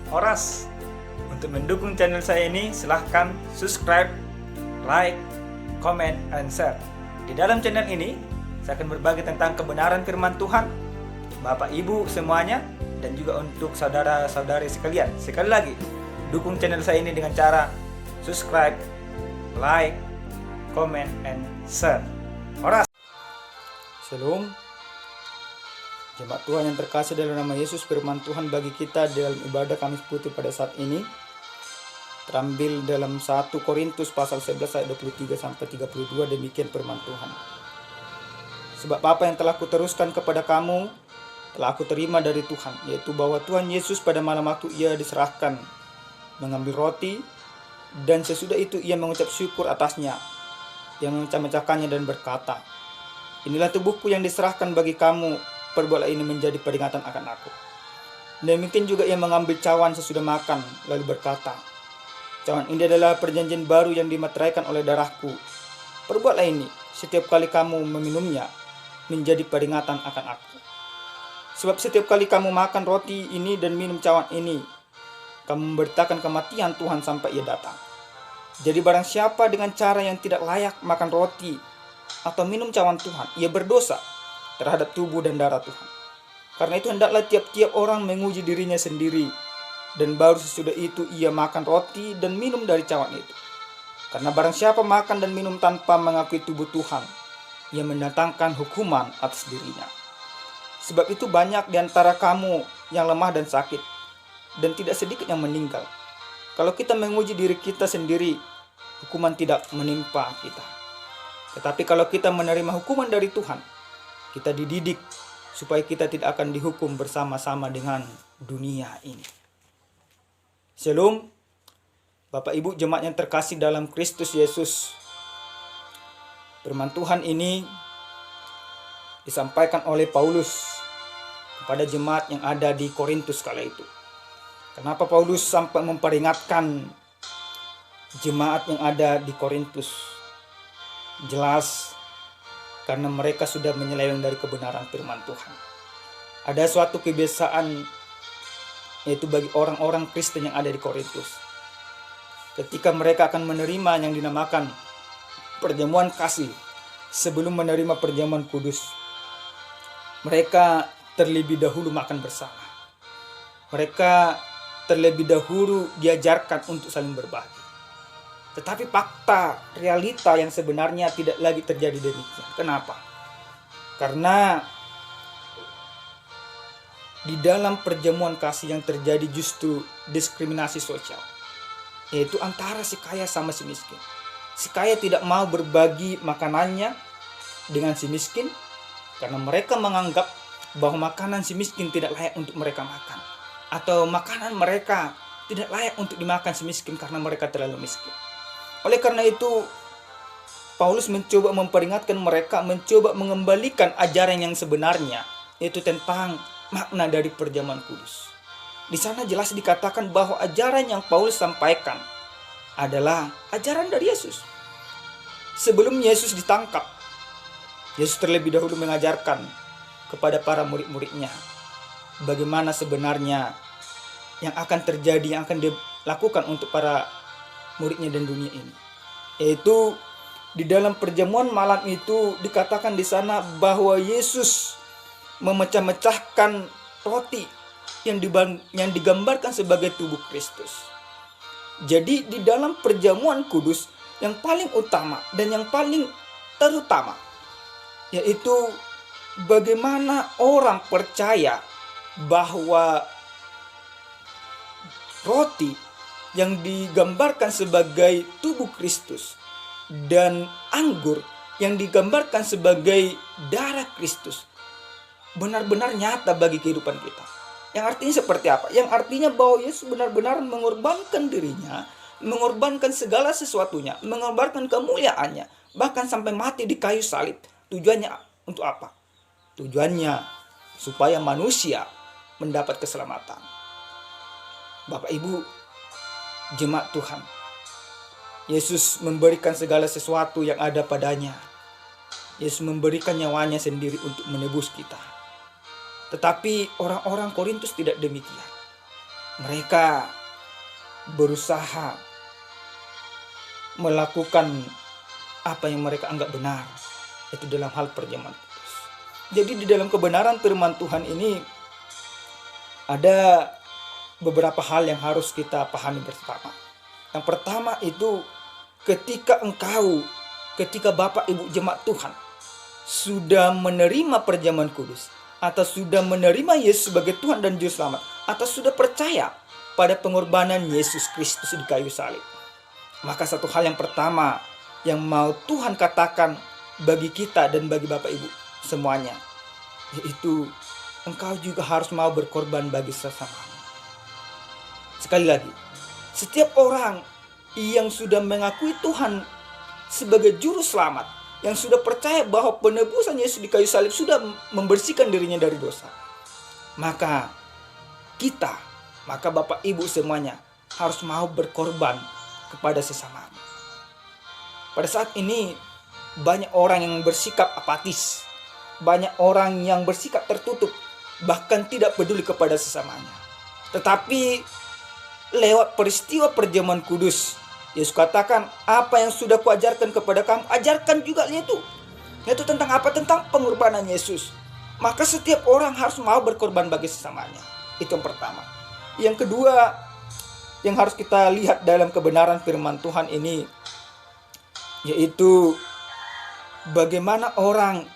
Oras. Untuk mendukung channel saya ini, silahkan subscribe, like, comment, and share. Di dalam channel ini, saya akan berbagi tentang kebenaran firman Tuhan, Bapak Ibu semuanya, dan juga untuk saudara-saudari sekalian. Sekali lagi, dukung channel saya ini dengan cara subscribe, like, comment, and share. Oras. Shalom. Jemaat Tuhan yang terkasih dalam nama Yesus, firman Tuhan bagi kita dalam ibadah Kamis Putih pada saat ini terambil dalam 1 Korintus pasal 11 ayat 23 sampai 32. Demikian firman Tuhan. Sebab apa yang telah kuteruskan kepada kamu telah aku terima dari Tuhan, yaitu bahwa Tuhan Yesus pada malam waktu ia diserahkan mengambil roti, dan sesudah itu ia mengucap syukur atasnya, ia memecah-mecahkannya dan berkata, "Inilah tubuhku yang diserahkan bagi kamu, perbuatlah ini menjadi peringatan akan aku." Demikian juga ia mengambil cawan sesudah makan, lalu berkata, "Cawan ini adalah perjanjian baru yang dimateraikan oleh darahku. Perbuatlah ini setiap kali kamu meminumnya menjadi peringatan akan aku. Sebab setiap kali kamu makan roti ini dan minum cawan ini, kamu memberitakan kematian Tuhan sampai ia datang. Jadi barang siapa dengan cara yang tidak layak makan roti atau minum cawan Tuhan, ia berdosa terhadap tubuh dan darah Tuhan. Karena itu hendaklah tiap-tiap orang menguji dirinya sendiri, dan baru sesudah itu ia makan roti dan minum dari cawan itu. Karena barang siapa makan dan minum tanpa mengakui tubuh Tuhan, ia mendatangkan hukuman atas dirinya. Sebab itu banyak di antara kamu yang lemah dan sakit, dan tidak sedikit yang meninggal. Kalau kita menguji diri kita sendiri, hukuman tidak menimpa kita. Tetapi kalau kita menerima hukuman dari Tuhan, kita dididik supaya kita tidak akan dihukum bersama-sama dengan dunia ini." Shalom, Bapak Ibu jemaat yang terkasih dalam Kristus Yesus. Firman Tuhan ini disampaikan oleh Paulus kepada jemaat yang ada di Korintus kala itu. Kenapa Paulus sampai memperingatkan jemaat yang ada di Korintus? Jelas karena mereka sudah menyeleweng dari kebenaran firman Tuhan. Ada suatu kebiasaan, yaitu bagi orang-orang Kristen yang ada di Korintus. Ketika mereka akan menerima yang dinamakan perjamuan kasih, sebelum menerima perjamuan kudus, mereka terlebih dahulu makan bersama. Mereka terlebih dahulu diajarkan untuk saling berbagi. Tetapi fakta, realita yang sebenarnya tidak lagi terjadi demikian. Kenapa? Karena di dalam perjamuan kasih yang terjadi justru diskriminasi sosial, yaitu antara si kaya sama si miskin. Si kaya tidak mau berbagi makanannya dengan si miskin karena mereka menganggap bahwa makanan si miskin tidak layak untuk mereka makan, atau makanan mereka tidak layak untuk dimakan si miskin karena mereka terlalu miskin. Oleh karena itu, Paulus mencoba memperingatkan mereka, mencoba mengembalikan ajaran yang sebenarnya, yaitu tentang makna dari perjamuan kudus. Di sana jelas dikatakan bahwa ajaran yang Paulus sampaikan adalah ajaran dari Yesus. Sebelum Yesus ditangkap, Yesus terlebih dahulu mengajarkan kepada para murid-muridnya bagaimana sebenarnya yang akan terjadi, yang akan dilakukan untuk para muridnya dan dunia ini. Yaitu di dalam perjamuan malam itu dikatakan di sana bahwa Yesus memecah-mecahkan roti yang digambarkan sebagai tubuh Kristus. Jadi di dalam perjamuan kudus yang paling utama dan yang paling terutama, yaitu bagaimana orang percaya bahwa roti yang digambarkan sebagai tubuh Kristus dan anggur yang digambarkan sebagai darah Kristus benar-benar nyata bagi kehidupan kita. Yang artinya seperti apa? Yang artinya bahwa Yesus benar-benar mengorbankan dirinya, mengorbankan segala sesuatunya, mengorbankan kemuliaannya, bahkan sampai mati di kayu salib. Tujuannya untuk apa? Tujuannya supaya manusia mendapat keselamatan. Bapak Ibu jemaat Tuhan, Yesus memberikan segala sesuatu yang ada padanya. Yesus memberikan nyawanya sendiri untuk menebus kita. Tetapi orang-orang Korintus tidak demikian. mereka berusaha melakukan apa yang mereka anggap benar, itu dalam hal perjamuan kudus. Jadi di dalam kebenaran firman Tuhan ini ada beberapa hal yang harus kita pahami bersama. Yang pertama itu ketika Bapak Ibu jemaat Tuhan sudah menerima perjamuan kudus, atau sudah menerima Yesus sebagai Tuhan dan Juru Selamat, atau sudah percaya pada pengorbanan Yesus Kristus di kayu salib, maka satu hal yang pertama yang mau Tuhan katakan bagi kita dan bagi Bapak Ibu semuanya, yaitu engkau juga harus mau berkorban bagi sesamamu. Sekali lagi, setiap orang yang sudah mengakui Tuhan sebagai Juru Selamat, yang sudah percaya bahwa penebusan Yesus di kayu salib sudah membersihkan dirinya dari dosa, maka Bapak Ibu semuanya harus mau berkorban kepada sesamamu. Pada saat ini banyak orang yang bersikap apatis, banyak orang yang bersikap tertutup, bahkan tidak peduli kepada sesamanya. Tetapi lewat peristiwa perjamuan kudus, Yesus katakan, apa yang sudah kuajarkan kepada kamu, ajarkan juga yaitu tentang apa? Tentang pengorbanan Yesus. Maka setiap orang harus mau berkorban bagi sesamanya. Itu yang pertama. Yang kedua, yang harus kita lihat dalam kebenaran firman Tuhan ini, yaitu bagaimana orang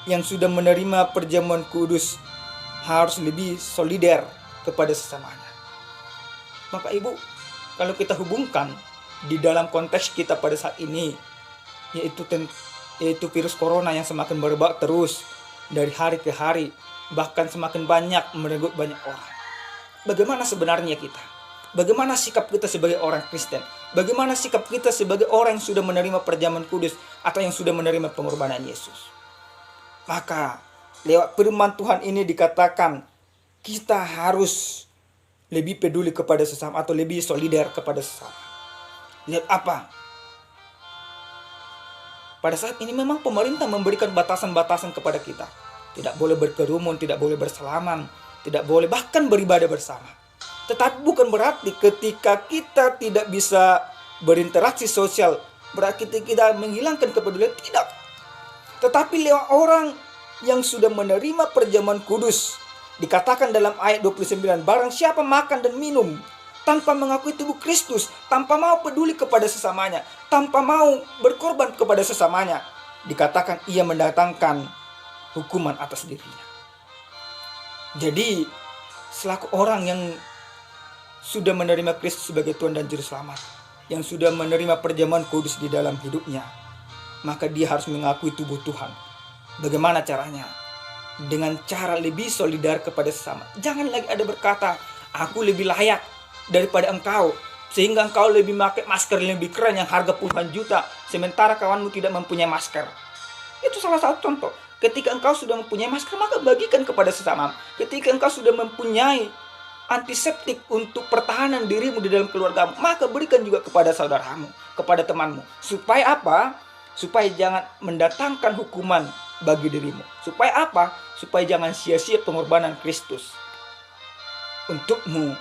yang sudah menerima perjamuan kudus harus lebih solider kepada sesamanya. Bapak Ibu, kalau kita hubungkan di dalam konteks kita pada saat ini, yaitu virus corona yang semakin merebak terus dari hari ke hari, bahkan semakin banyak merenggut banyak orang. Bagaimana sebenarnya kita? Bagaimana sikap kita sebagai orang Kristen? Bagaimana sikap kita sebagai orang yang sudah menerima perjamuan kudus atau yang sudah menerima pengorbanan Yesus? Maka lewat firman Tuhan ini dikatakan kita harus lebih peduli kepada sesama atau lebih solider kepada sesama. Lihat apa? Pada saat ini memang pemerintah memberikan batasan-batasan kepada kita. Tidak boleh berkerumun, tidak boleh bersalaman, tidak boleh bahkan beribadah bersama. Tetapi bukan berarti ketika kita tidak bisa berinteraksi sosial, berarti kita menghilangkan kepedulian, tidak. Tetapi lewat orang yang sudah menerima perjamuan kudus, dikatakan dalam ayat 29, barang siapa makan dan minum tanpa mengakui tubuh Kristus, tanpa mau peduli kepada sesamanya, tanpa mau berkorban kepada sesamanya, dikatakan ia mendatangkan hukuman atas dirinya. Jadi, selaku orang yang sudah menerima Kristus sebagai Tuhan dan Juru Selamat, yang sudah menerima perjamuan kudus di dalam hidupnya, maka dia harus mengakui tubuh Tuhan. Bagaimana caranya? Dengan cara lebih solidar kepada sesama. Jangan lagi ada berkata, aku lebih layak daripada engkau, sehingga engkau lebih pakai masker yang lebih keren yang harga puluhan juta, sementara kawanmu tidak mempunyai masker. Itu salah satu contoh. Ketika engkau sudah mempunyai masker, maka bagikan kepada sesama. Ketika engkau sudah mempunyai antiseptik untuk pertahanan dirimu di dalam keluargamu, maka berikan juga kepada saudaramu, kepada temanmu. Supaya apa? Supaya jangan mendatangkan hukuman bagi dirimu. Supaya apa? Supaya jangan sia-sia pengorbanan Kristus untukmu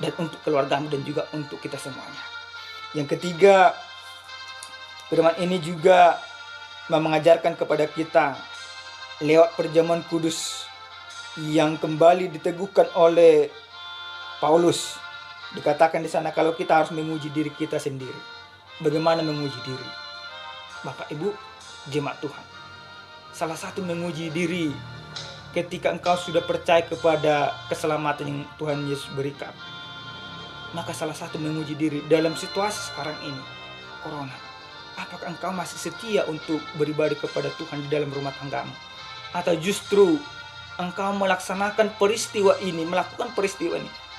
dan untuk keluargamu dan juga untuk kita semuanya. Yang ketiga, firman ini juga mengajarkan kepada kita lewat perjamuan kudus yang kembali diteguhkan oleh Paulus. Dikatakan di sana kalau kita harus memuji diri kita sendiri. Bagaimana memuji diri? Bapak Ibu jemaat Tuhan, salah satu menguji diri ketika engkau sudah percaya kepada keselamatan yang Tuhan Yesus berikan, maka salah satu menguji diri dalam situasi sekarang ini, corona. Apakah engkau masih setia untuk beribadah kepada Tuhan di dalam rumah tanggamu? Atau justru engkau melakukan peristiwa ini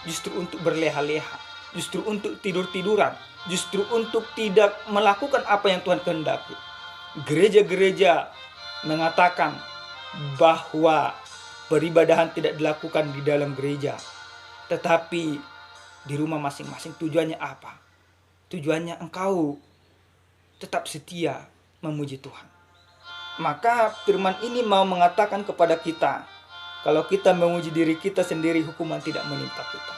justru untuk berleha-leha, justru untuk tidur-tiduran, justru untuk tidak melakukan apa yang Tuhan kehendaki. Gereja-gereja mengatakan bahwa peribadahan tidak dilakukan di dalam gereja, tetapi di rumah masing-masing. Tujuannya apa? Tujuannya engkau tetap setia memuji Tuhan. Maka firman ini mau mengatakan kepada kita, kalau kita memuji diri kita sendiri, hukuman tidak menimpa kita.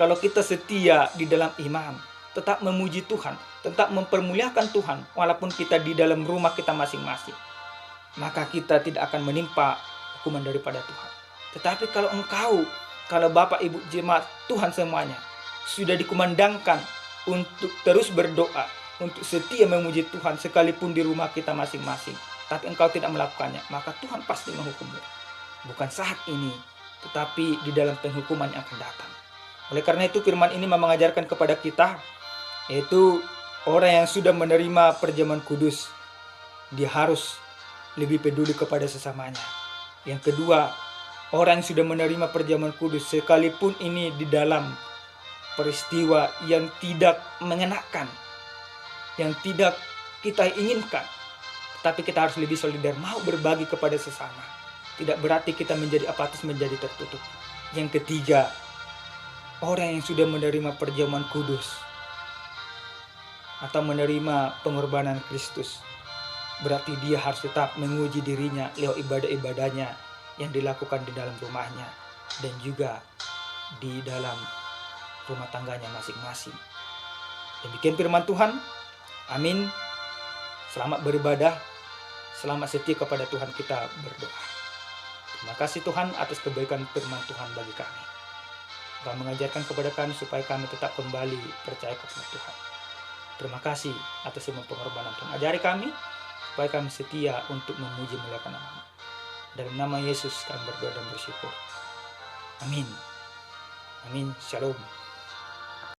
kalau kita setia di dalam iman, tetap memuji Tuhan, tetap mempermuliakan Tuhan, walaupun kita di dalam rumah kita masing-masing, maka kita tidak akan menimpa hukuman daripada Tuhan. Tetapi kalau Bapak Ibu jemaat Tuhan semuanya sudah dikumandangkan untuk terus berdoa, untuk setia memuji Tuhan sekalipun di rumah kita masing-masing, tapi engkau tidak melakukannya, maka Tuhan pasti menghukummu. Bukan saat ini, tetapi di dalam penghukuman yang akan datang. Oleh karena itu firman ini mengajarkan kepada kita, yaitu orang yang sudah menerima perjamuan kudus, dia harus lebih peduli kepada sesamanya. Yang kedua, orang yang sudah menerima perjamuan kudus, sekalipun ini di dalam peristiwa yang tidak mengenakan, yang tidak kita inginkan, tapi kita harus lebih solidar, mau berbagi kepada sesama. Tidak berarti kita menjadi apatis, menjadi tertutup. Yang ketiga, orang yang sudah menerima perjamuan kudus atau menerima pengorbanan Kristus, berarti dia harus tetap menguji dirinya lewat ibadah-ibadahnya yang dilakukan di dalam rumahnya dan juga di dalam rumah tangganya masing-masing. Demikian firman Tuhan. Amin. Selamat beribadah, selamat setia kepada Tuhan kita berdoa. Terima kasih Tuhan atas kebaikan firman Tuhan bagi kami. Tuhan mengajarkan kepada kami supaya kami tetap kembali percaya kepada Tuhan. Terima kasih atas semua pengorbanan Tuhan. Ajari kami supaya kami setia untuk memuji muliakan nama-Mu. Dalam nama Yesus kami berdoa dan bersyukur. Amin. Amin. Shalom.